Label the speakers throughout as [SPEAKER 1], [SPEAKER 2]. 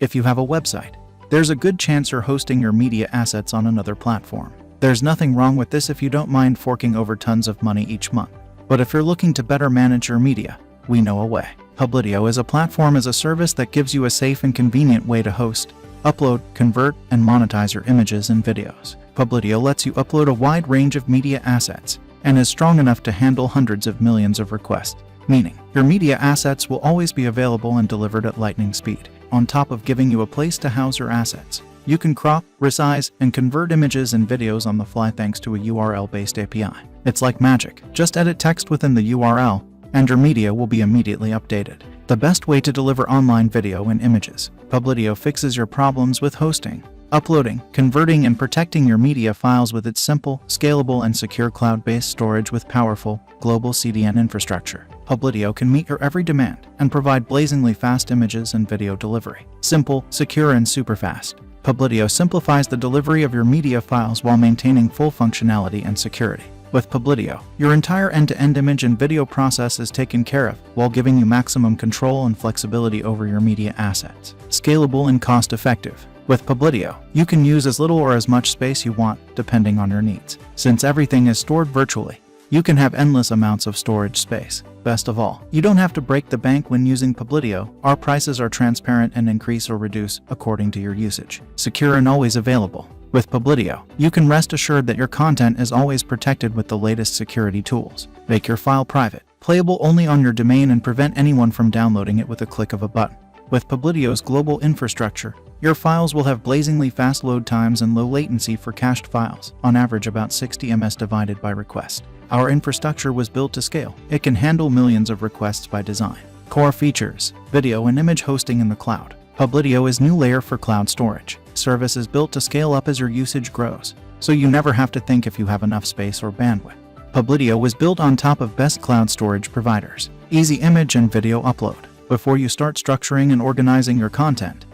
[SPEAKER 1] If you have a website, there's a good chance you're hosting your media assets on another platform. There's nothing wrong with this if you don't mind forking over tons of money each month. But if you're looking to better manage your media, we know a way. Publitio is a platform as a service that gives you a safe and convenient way to host, upload, convert, and monetize your images and videos. Publitio lets you upload a wide range of media assets and is strong enough to handle hundreds of millions of requests, meaning your media assets will always be available and delivered at lightning speed. On top of giving you a place to house your assets, you can crop, resize, and convert images and videos on the fly thanks to a URL-based API. It's like magic. Just edit text within the URL, and your media will be immediately updated. The best way to deliver online video and images. Publitio fixes your problems with hosting, uploading, converting, and protecting your media files with its simple, scalable, and secure cloud-based storage with powerful, global CDN infrastructure. Publitio can meet your every demand and provide blazingly fast images and video delivery. Simple, secure, and super fast. Publitio simplifies the delivery of your media files while maintaining full functionality and security. With Publitio, your entire end-to-end image and video process is taken care of while giving you maximum control and flexibility over your media assets. Scalable and cost-effective. With Publitio, you can use as little or as much space you want, depending on your needs. Since everything is stored virtually, you can have endless amounts of storage space. Best of all, you don't have to break the bank when using Publitio. Our prices are transparent and increase or reduce according to your usage. Secure and always available. With Publitio, you can rest assured that your content is always protected with the latest security tools. Make your file private, playable only on your domain, and prevent anyone from downloading it with a click of a button. With Publitio's global infrastructure, your files will have blazingly fast load times and low latency for cached files, on average about 60 ms divided by request. Our infrastructure was built to scale. It can handle millions of requests by design. Core features: video and image hosting in the cloud. Publitio is new layer for cloud storage. Service is built to scale up as your usage grows, so you never have to think if you have enough space or bandwidth. Publitio was built on top of best cloud storage providers. Easy image and video upload. Before you start structuring and organizing your content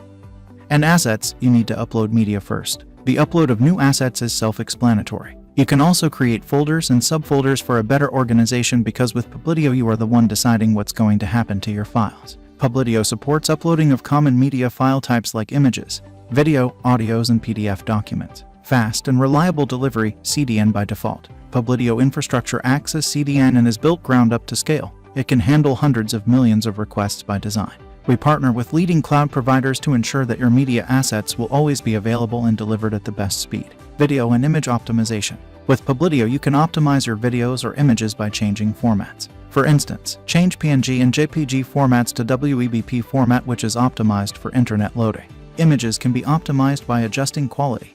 [SPEAKER 1] and assets, you need to upload media first. The upload of new assets is self-explanatory. You can also create folders and subfolders for a better organization because with Publitio you are the one deciding what's going to happen to your files. Publitio supports uploading of common media file types like images, video, audios, and PDF documents. Fast and reliable delivery, CDN by default. Publitio infrastructure acts as CDN and is built ground up to scale. It can handle hundreds of millions of requests by design. We partner with leading cloud providers to ensure that your media assets will always be available and delivered at the best speed. Video and image optimization. With Publitio, you can optimize your videos or images by changing formats. For instance, change PNG and JPG formats to WEBP format, which is optimized for internet loading. Images can be optimized by adjusting quality,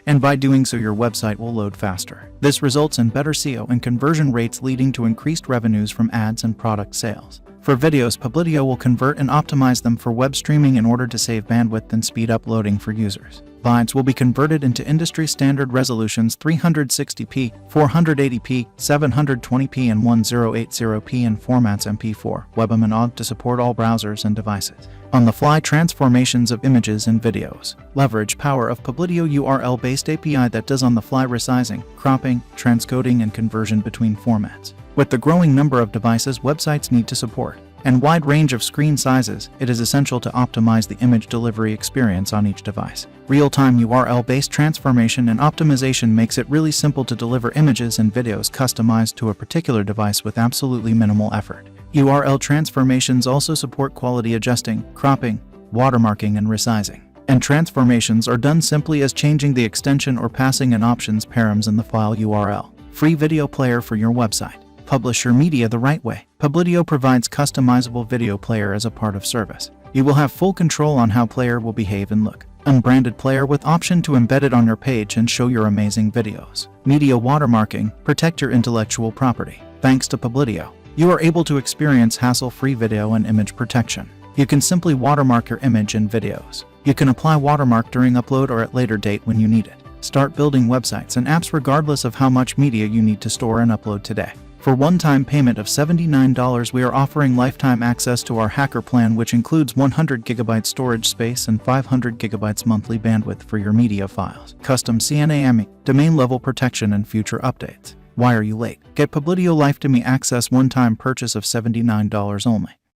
[SPEAKER 1] and by doing so your website will load faster. This results in better SEO and conversion rates, leading to increased revenues from ads and product sales. For videos, Publitio will convert and optimize them for web streaming in order to save bandwidth and speed up loading for users. Slides will be converted into industry standard resolutions 360p, 480p, 720p, and 1080p in formats MP4, WebM, and OGG to support all browsers and devices. On-the-fly transformations of images and videos. Leverage power of Publitio URL-based API that does on-the-fly resizing, cropping, transcoding, and conversion between formats. With the growing number of devices websites need to support, and wide range of screen sizes, it is essential to optimize the image delivery experience on each device. Real-time URL-based transformation and optimization makes it really simple to deliver images and videos customized to a particular device with absolutely minimal effort. URL transformations also support quality adjusting, cropping, watermarking, and resizing. And transformations are done simply as changing the extension or passing an options params in the file URL. Free video player for your website. Publish your media the right way. Publitio provides customizable video player as a part of service. You will have full control on how player will behave and look. Unbranded player with option to embed it on your page and show your amazing videos. Media watermarking. Protect your intellectual property. Thanks to Publitio, you are able to experience hassle-free video and image protection. You can simply watermark your image and videos. You can apply watermark during upload or at later date when you need it. Start building websites and apps regardless of how much media you need to store and upload today. For one-time payment of $79, we are offering lifetime access to our hacker plan, which includes 100 GB storage space and 500 GB monthly bandwidth for your media files, custom CNAME, domain level protection, and future updates. Why are you late? Get Publitio Life to Me access one-time purchase of $79 only.